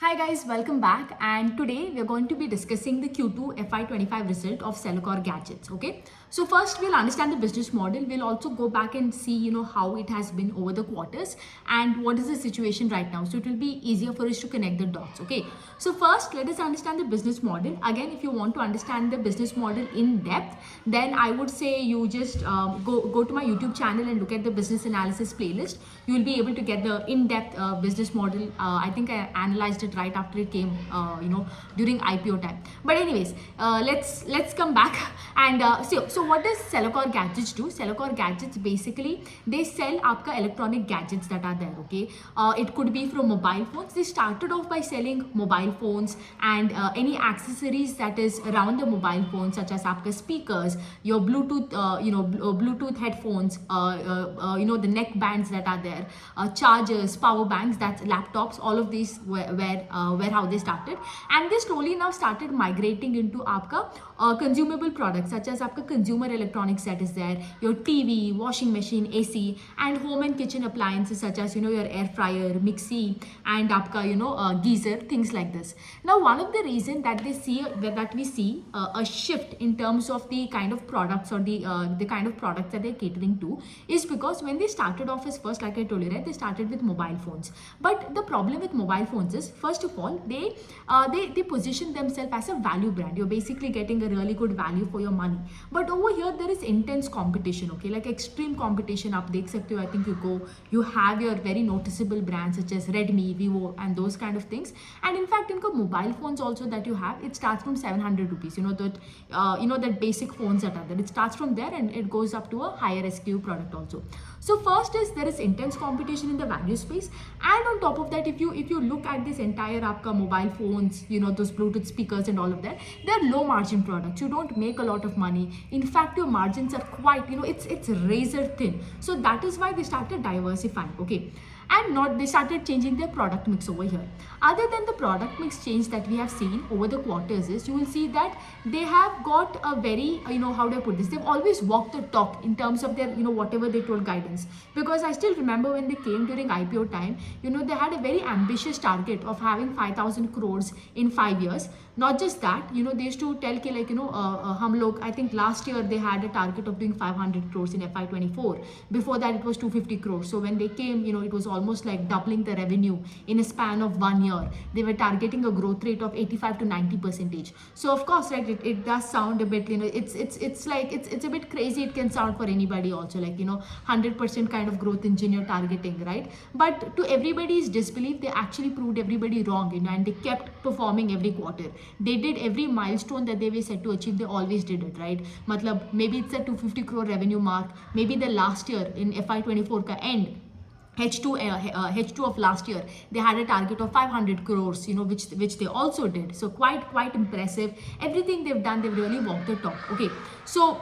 Hi guys, welcome back, and today we are going to be discussing the Q2FY25 result of Cellecor gadgets. Okay, so first we'll understand the business model. We'll also go back and see how it has been over the quarters and what is the situation right now, so it will be easier for us to connect the dots. Okay, so first let us understand the business model. Again, if you want to understand the business model in depth, then I would say you just go to my YouTube channel and look at the business analysis playlist. You will be able to get the in-depth business model. I think I analyzed it right after it came, during IPO time. But anyways, let's come back and so what does Cellecor gadgets do? Cellecor gadgets basically they sell आपका electronic gadgets that are there. Okay, it could be from mobile phones. They started off by selling mobile phones and any accessories that is around the mobile phone, such as आपका speakers, your Bluetooth, Bluetooth headphones, the neck bands that are there, chargers, power banks, that's laptops. All of these were how they started, and they slowly now started migrating into आपका consumable products, such as आपका consumer electronics that is there, your TV, washing machine, AC, and home and kitchen appliances such as your air fryer, mixie, and आपका geyser, things like this. Now, one of the reason that we see a shift in terms of the kind of products or the kind of products that they're catering to is because when they started off as first, like I told you, right, they started with mobile phones. But the problem with mobile phones is, first of all, they position themselves as a value brand. You're basically getting a really good value for your money. But over here there is intense competition. Okay, like extreme competition. Up dekh sakte ho, I think you have your very noticeable brands such as Redmi, Vivo, and those kind of things. And in fact, in mobile phones also that you have, it starts from 700 rupees. That basic phones that are there, it starts from there and it goes up to a higher SKU product also. So first is there is intense competition in the value space, and on top of that, if you look at this entire आपका mobile phones, those Bluetooth speakers and all of that, they're low margin products. You don't make a lot of money. In fact, your margins are quite, it's razor thin. So that is why they started diversifying. Okay, and they started changing their product mix over here. Other than the product mix change that we have seen over the quarters is, you will see that they have got a very, how do I put this, they've always walked the talk in terms of their, whatever they told guidance. Because I still remember when they came during IPO time, they had a very ambitious target of having 5,000 crores in 5 years. Not just that, they used to tell ki, like, hum log, I think last year they had a target of doing 500 crores in FY24. Before that it was 250 crores. So when they came, it was almost like doubling the revenue in a span of 1 year. They were targeting a growth rate of 85 to 90%. So of course, right, it does sound a bit, it's like, it's a bit crazy. It can sound for anybody also, like, 100% kind of growth engine you're targeting, right? But to everybody's disbelief, they actually proved everybody wrong, and they kept performing every quarter. They did every milestone that they were set to achieve. They always did it, right? Matlab, maybe it's a 250 crore revenue mark. Maybe the last year in FY24 ka end, H2 of last year, they had a target of 500 crores, which they also did. So quite impressive. Everything they've done, they've really walked the talk. Okay, so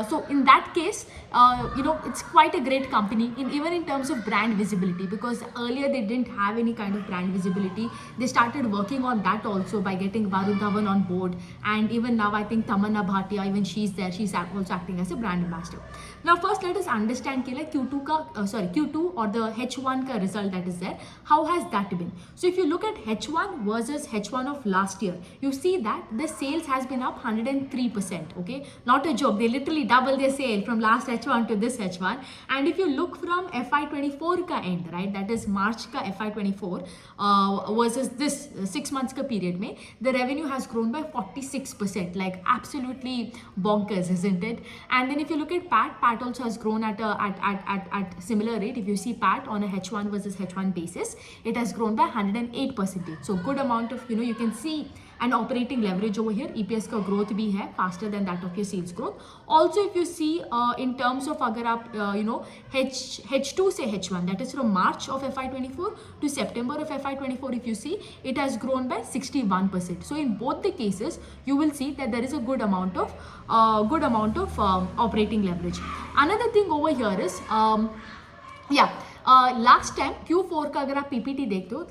so in that case, it's quite a great company even in terms of brand visibility, because earlier they didn't have any kind of brand visibility. They started working on that also by getting Varun Dhawan on board, and even now I think Tamanna Bhatia, even she's there. She's also acting as a brand ambassador. Now first let us understand Q2 or the H1 ka result that is there. How has that been? So if you look at H1 versus H1 of last year, you see that the sales has been up 103%. Okay, not a joke. They literally doubled their sale from last H1 to this H1. And if you look from FY24 ka end, right, that is March ka FY24 versus this 6 months ka period mein, the revenue has grown by 46%. Like absolutely bonkers, isn't it? And then if you look at PAT also has grown at similar rate. If you see PAT on a H1 versus H1 basis, it has grown by 108%. So good amount of, you can see an operating leverage over here. EPS ka growth bhi hai faster than that of your sales growth. Also, if you see in terms of agar aap H2 se H1, that is from March of FY24 to September of FY24, if you see, it has grown by 61%. So in both the cases, you will see that there is a good amount of operating leverage. Another thing over here is last time Q4 का अगर आप PPT देखते हो,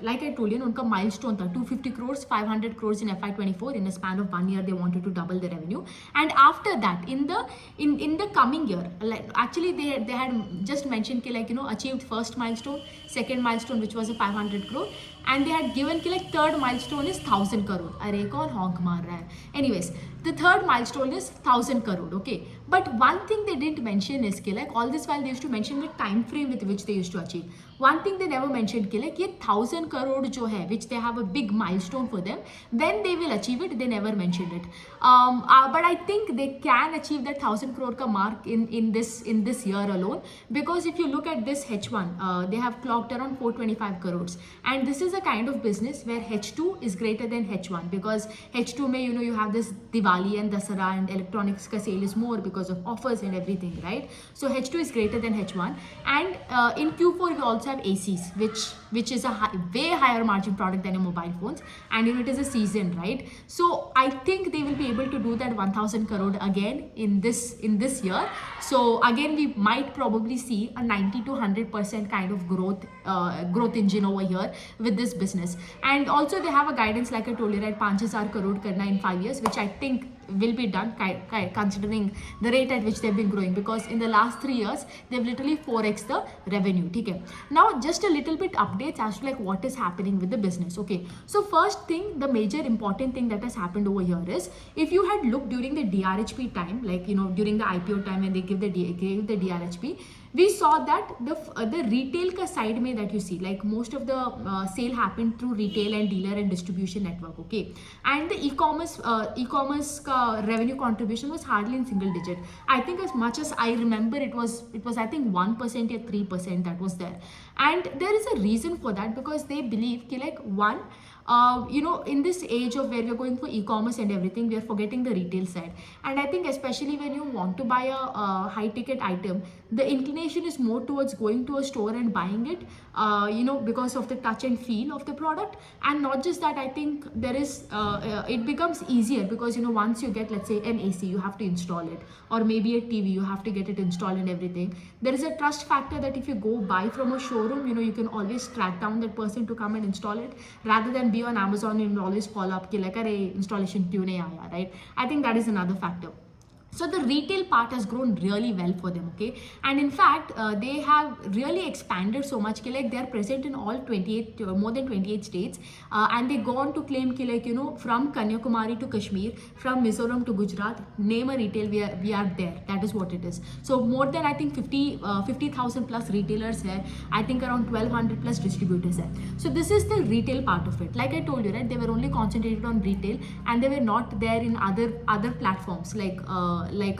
like I told you, उनका milestone था 250 crores, 500 crores in FY24. In a span of 1 year, they wanted to double the revenue. And after that, in the coming year, actually they had just mentioned कि achieved first milestone, second milestone which was a 500 crore. and they had given कि like third milestone is 1000 crore. अरे कौन honk मार रहा है? Anyways, the third milestone is 1000 crore. Okay, but one thing they didn't mention is कि like all this while they used to mention the time frame with which they used to achieve. One thing they never mentioned कि like ये 1000 crore जो है, which they have a big milestone for them, when they will achieve it, they never mentioned it. But I think they can achieve that 1000 crore ka mark in this year alone, because if you look at this H1, they have clocked around 425 crores, and this is a kind of business where H2 is greater than H1, because H2 may you have this Diwali and Dasara and electronics ka sale is more because of offers and everything, right? So H2 is greater than H1, and in Q4 we also have ACs, which is a way higher margin product than your mobile phones, and it is a season, right? So I think they will be able to do that 1000 crore again in this year. So again we might probably see a 90 to 100% kind of growth engine over here with this business. And also they have a guidance, like I told you, right, 5000 crore karna in 5 years, which I think will be done considering the rate at which they've been growing, because in the last 3 years they've literally 4x the revenue. Okay, now just a little bit updates as to like what is happening with the business. Okay, so first thing, the major important thing that has happened over here is, if you had looked during the DRHP time, like during the IPO time when they gave the DRHP, we saw that the retail ka side mein that you see, like most of the sale happened through retail and dealer and distribution network. Okay, and the e-commerce ka revenue contribution was hardly in single digit. I think as much as I remember, it was I think 1% or 3% that was there. And there is a reason for that, because they believe ki like one, in this age of where we're going for e-commerce and everything, we are forgetting the retail side. And I think especially when you want to buy a high ticket item, the inclination is more towards going to a store and buying it, because of the touch and feel of the product. And not just that, I think there is it becomes easier, because once you get, let's say, an AC, you have to install it, or maybe a TV, you have to get it installed and everything. There is a trust factor that if you go buy from a showroom, you can always track down that person to come and install it, rather than be on Amazon and always follow up ki like arey installation kyun nahi aaya, right? I think that is another factor. So the retail part has grown really well for them. Okay, and in fact they have really expanded so much ki like they are present in all 28 more than 28 states, and they go on to claim ki like from Kanyakumari to Kashmir, from Mizoram to Gujarat, name a retail, we are there. That is what it is. So more than I think 50,000 plus retailers here, I think around 1200 plus distributors here. So this is the retail part of it. Like I told you, right, they were only concentrated on retail, and they were not there in other platforms, like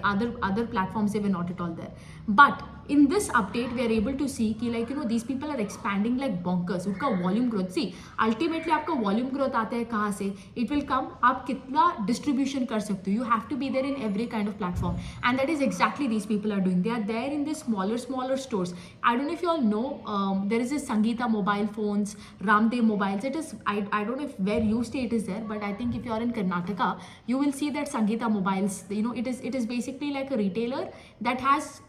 other platforms, they were not at all there. But in this update we are able to see कि like these people are expanding like bonkers. उनका volume growth, see ultimately आपका volume growth आता है कहाँ से? It will come, आप कितना distribution कर सकते हो. You have to be there in every kind of platform, and that is exactly these people are doing. They are there in the smaller stores. I don't know if you all know, there is this Sangeeta mobile phones, Ramdev mobiles. It is I don't know if where you stay it is there, but I think if you are in Karnataka, you will see that Sangeeta mobiles. It is basically like a retailer that has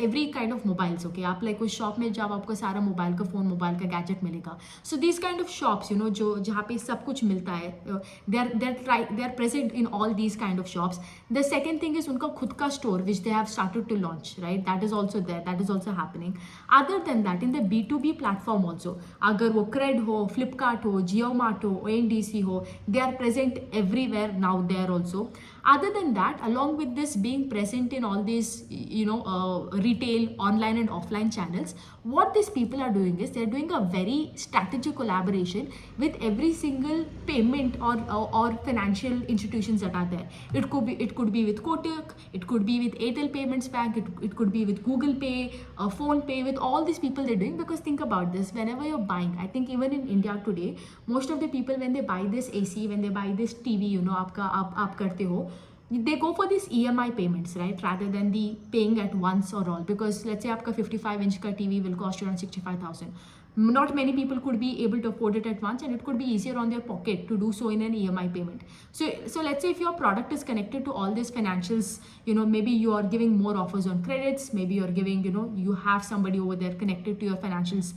every kind of mobiles. Okay, आप like उस shop में जब आपको सारा mobile का phone, mobile का gadget मिलेगा. So these kind of shops, जो जहाँ पे सब कुछ मिलता है, they are present in all these kind of shops. The second thing is उनका खुद का store which they have started to launch, right? That is also there. That is also happening. Other than that, in the B2B platform also, अगर वो Cred हो, Flipkart हो, JioMart हो, ONDC हो, they are present everywhere now there also. Other than that, along with this being present in all these retail, online and offline channels, what these people are doing is they're doing a very strategic collaboration with every single payment or financial institutions that are there. It could be with Kotak, it could be with Airtel Payments Bank, it could be with Google Pay, Phone Pay, with all these people they're doing. Because think about this, whenever you're buying, I think even in India today, most of the people when they buy this AC, when they buy this TV, आप करते हो, they go for these EMI payments, right, rather than the paying at once or all. Because let's say आपका 55-inch का TV will cost you around 65,000. Not many people could be able to afford it at once, and it could be easier on their pocket to do so in an EMI payment. So let's say if your product is connected to all these financials, maybe you are giving more offers on credits, maybe you're giving, you have somebody over there connected to your financials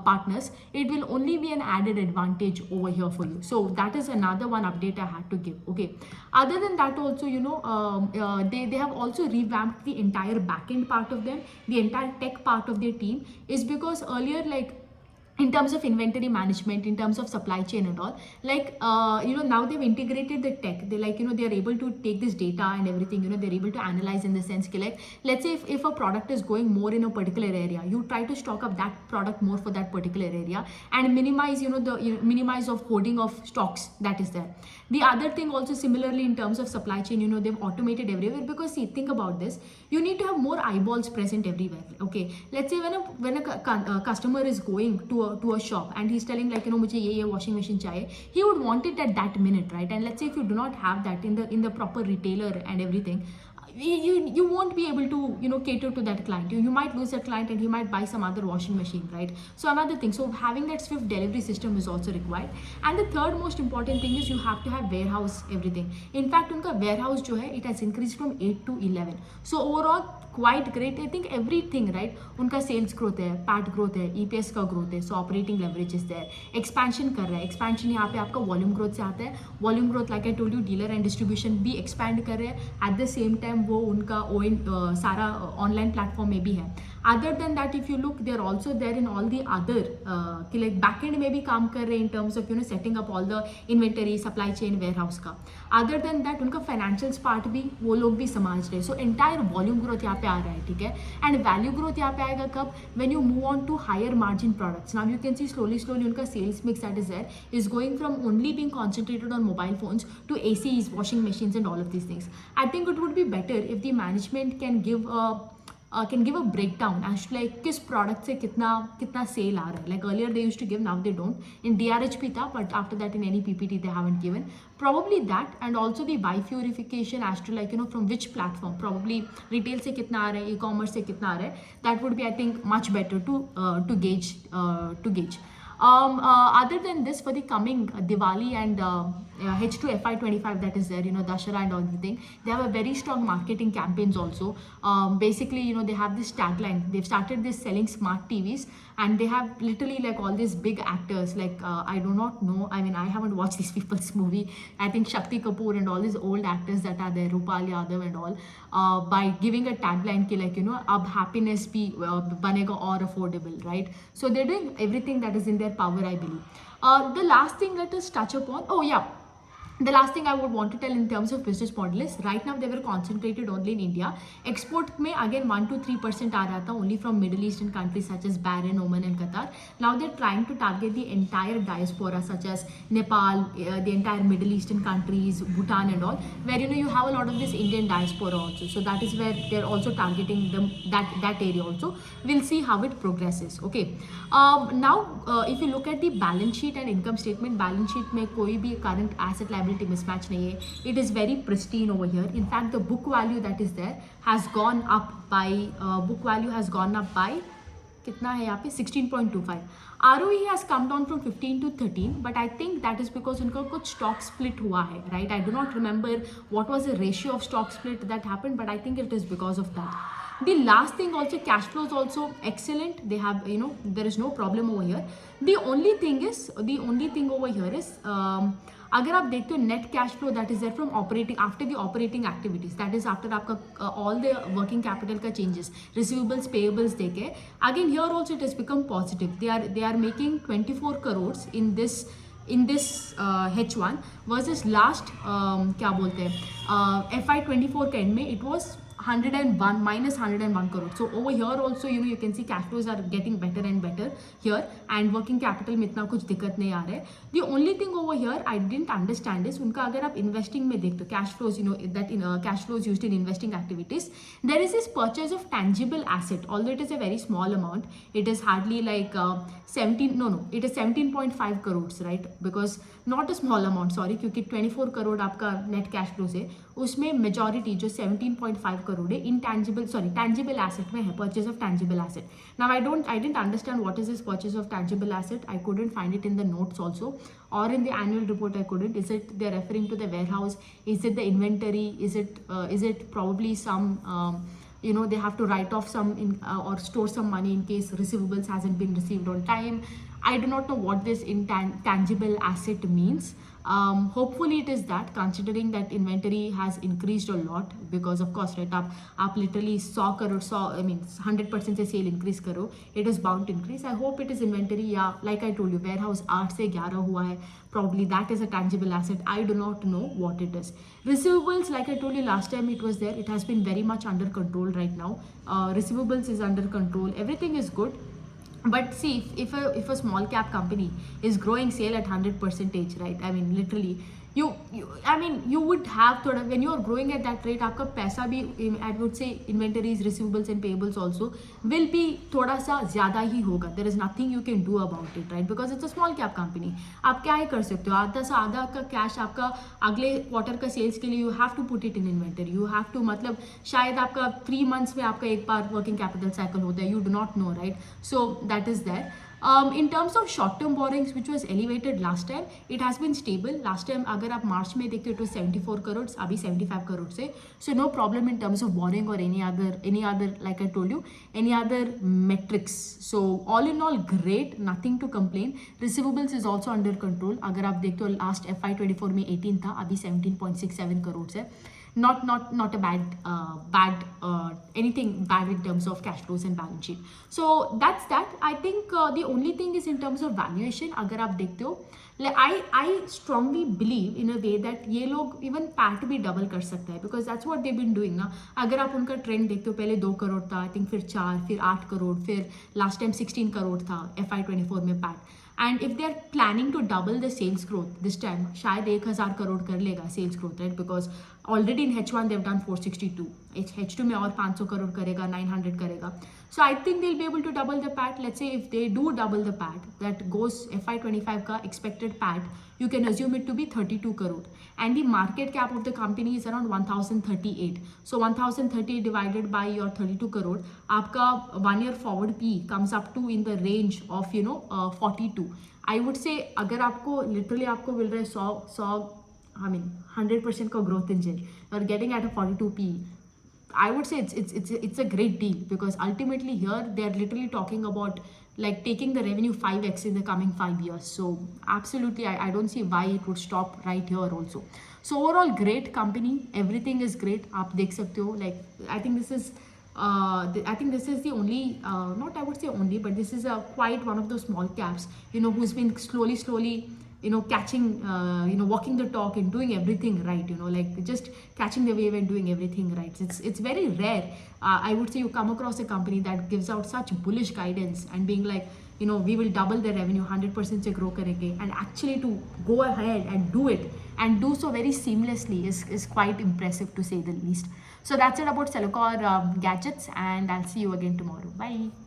partners, it will only be an added advantage over here for you. So that is another one update I had to give. Okay, other than that also, they have also revamped the entire backend part of them, the entire tech part of their team, is because earlier, like, in terms of inventory management, in terms of supply chain and all, like now they've integrated the tech. They like they're able to take this data and everything, they're able to analyze in the sense like, let's say if a product is going more in a particular area, you try to stock up that product more for that particular area and minimize minimize of hoarding of stocks that is there. The other thing also similarly in terms of supply chain, they've automated everywhere, because see, think about this, you need to have more eyeballs present everywhere. Okay, let's say when a customer is going to a shop and he's telling like mujhe ye washing machine chahiye, he would want it at that minute, right? And let's say if you do not have that in the proper retailer and everything, you won't be able to cater to that client. You might lose that client and he might buy some other washing machine, right? So another thing, so having that swift delivery system is also required. And the third most important thing is you have to have warehouse everything. In fact, unka warehouse jo hai, it has increased from 8 to 11. So overall quite great. I think everything, right? उनका sales growth है, PAT growth है, EPS का growth है, so operating leverage is there. Expansion कर रहा है, expansion यहाँ पे आपका volume growth से आता है. Volume growth, like I told you, dealer and distribution भी expand कर रहे हैं. At the same time वो उनका सारा online platform में भी है. Other than that, if you look, they're also there in all the other like backend में भी काम कर रहे हैं in terms of setting up all the inventory, supply chain, warehouse का. Other than that, उनका financials part भी वो लोग भी समझ रहे हैं. So entire volume growth यहाँ पे आ रहा है, ठीक है. And value growth यहाँ पे आएगा कब? When you move on to higher margin products. Now you can see slowly उनका sales mix that is there is going from only being concentrated on mobile phones to ACs, washing machines and all of these things. I think it would be better if the management can give a breakdown as to like किस product से कितना sale आ रहा है. Like earlier they used to give, now they don't. In DRH भी था, but after that in any PPT they haven't given. Probably that, and also the bifurcation as to like from which platform, probably retail से कितना आ रहा है, e-commerce से कितना आ रहा है. That would be, I think, much better to gauge. Other than this, for the coming Diwali and H2FY25 that is there, Dashara and everything, they have a very strong marketing campaigns also. Basically, they have this tagline. They've started this selling smart TVs, and they have literally like all these big actors. Like I do not know. I mean, I haven't watched these people's movie. I think Shakti Kapoor and all these old actors that are there, Rupal Yadav and all, by giving a tagline ki like ab happiness bhi banega or affordable, right? So they're doing everything that is in their power, I believe. The last thing let us touch upon. Oh yeah. The last thing I would want to tell in terms of business model is right now they were concentrated only in India. Export में again 1 to 3% आ रहा था only from Middle Eastern countries such as Bahrain, Oman and Qatar. Now they're trying to target the entire diaspora such as Nepal, the entire Middle Eastern countries, Bhutan and all, where you have a lot of this Indian diaspora also. So that is where they're also targeting them, that area also. We'll see how it progresses. Okay. Now if you look at the balance sheet and income statement, balance sheet में कोई भी current asset liability mismatch nahi hai. It is very pristine over here. In fact, the book value that is there has gone up by कितना है यहाँ पे 16.25. ROE has come down from 15 to 13, but I think that is because उनका कुछ stock split हुआ है, right? I do not remember what was the ratio of stock split that happened, but I think it is because of that. The last thing also, cash flows also excellent. They have, there is no problem over here. The only thing over here is अगर आप देखते हो net cash flow that is there from operating after the operating activities, that is after आपका all the working capital का changes, receivables payables देके again here also it has become positive. They are making 24 crore in this H1 versus last क्या बोलते हैं FY24 के end में it was minus 101 crore. So over here also you can see cash flows are getting better and better here, and working capital में इतना कुछ दिक्कत नहीं आ रहा है. The only thing over here I didn't understand is उनका अगर आप investing में देखते हो cash flows, cash flows used in investing activities, there is this purchase of tangible asset, although it is a very small amount. It is hardly like 17.5 crores, right? Because not a small amount, sorry, क्योंकि 24 करोड़ आपका net cash flows है, उसमें majority जो 17.5 करोड़ है tangible asset में है, purchase of tangible asset. Now I didn't understand what is this purchase of tangible asset. I couldn't find it in the notes also, or in the annual report I couldn't. Is it they're referring to the warehouse? Is it the inventory? Is it probably some they have to write off some or store some money in case receivables hasn't been received on time? I do not know what this intangible asset means. Hopefully it is that, considering that inventory has increased a lot, because of course right आप literally 100 I mean 100% से sale increase करो, it is bound to increase. I hope it is inventory, या like I told you warehouse 8 से 11 हुआ है, probably that is a tangible asset. I do not know what it is. Receivables, like I told you last time it was there, it has been very much under control right now. Receivables is under control, everything is good. But see, if a small cap company is growing sale at 100%, right? I mean, literally, you would have sort of, when you are growing at that rate, आपका पैसा भी, I would say inventories, receivables and payables also will be थोड़ा सा ज़्यादा ही होगा. There is nothing you can do about it, right? Because it's a small cap company. आप क्या ही कर सकते हो, आधा से आधा का कैश आपका अगले क्वार्टर का सेल्स के लिए you have to put it in inventory. You have to, मतलब शायद आपका 3 months में आपका एक बार working capital cycle होता है, you do not know, right? So that is there. In terms of short-term borrowings, which was elevated last time, it has been stable. Last time, अगर आप मार्च में देखते हो, it was 74 crores, अभी 75 crores से. So no problem in terms of borrowing or any other, like I told you, any other metrics. So all in all, great, nothing to complain. Receivables is also under control. अगर आप देखते हो, last FY24 में 18 था, अभी 17.67 crores है. Not a bad anything bad in terms of cash flows and balance sheet. So that's that. I think the only thing is in terms of valuation. अगर आप देखते हो, I strongly believe in a way that ये लोग even PAT भी double कर सकता है, because that's what they've been doing ना. अगर आप उनका ट्रेंड देखते हो, पहले 2 करोड़ था, आई थिंक फिर 4, फिर 8 करोड़, फिर लास्ट टाइम 16 करोड़ था FY24 में PAT. And if they are planning to double the sales growth this time, शायद 1000 करोड़ कर लेगा sales growth, right? Because already in H1 they've done 462. H2 में और 500 करोड़ करेगा, 900 करेगा. So I think they'll be able to double the PAT. Let's say if they do double the PAT, that goes FY25 का expected PAT, you can assume it to be 32 crore. And the market cap of the company is around 1038. So 1038 divided by your 32 crore, आपका 1 year forward P comes up to in the range of 42. I would say अगर आपको literally आपको मिल रहा है 100% का growth engine, you're getting at a 42 P. I would say it's a great deal, because ultimately here they are literally talking about like taking the revenue 5x in the coming 5 years. So absolutely, I don't see why it would stop right here also. So overall, great company, everything is great. आप देख सकते हो, like I think this is the only, not I would say only, but this is quite one of those small caps, who's been slowly catching, walking the talk and doing everything right, like just catching the wave and doing everything right. It's very rare. I would say you come across a company that gives out such bullish guidance and being like, we will double the revenue, 100% se grow karenge, and actually to go ahead and do it and do so very seamlessly is quite impressive, to say the least. So that's it about Cellecor gadgets, and I'll see you again tomorrow. Bye.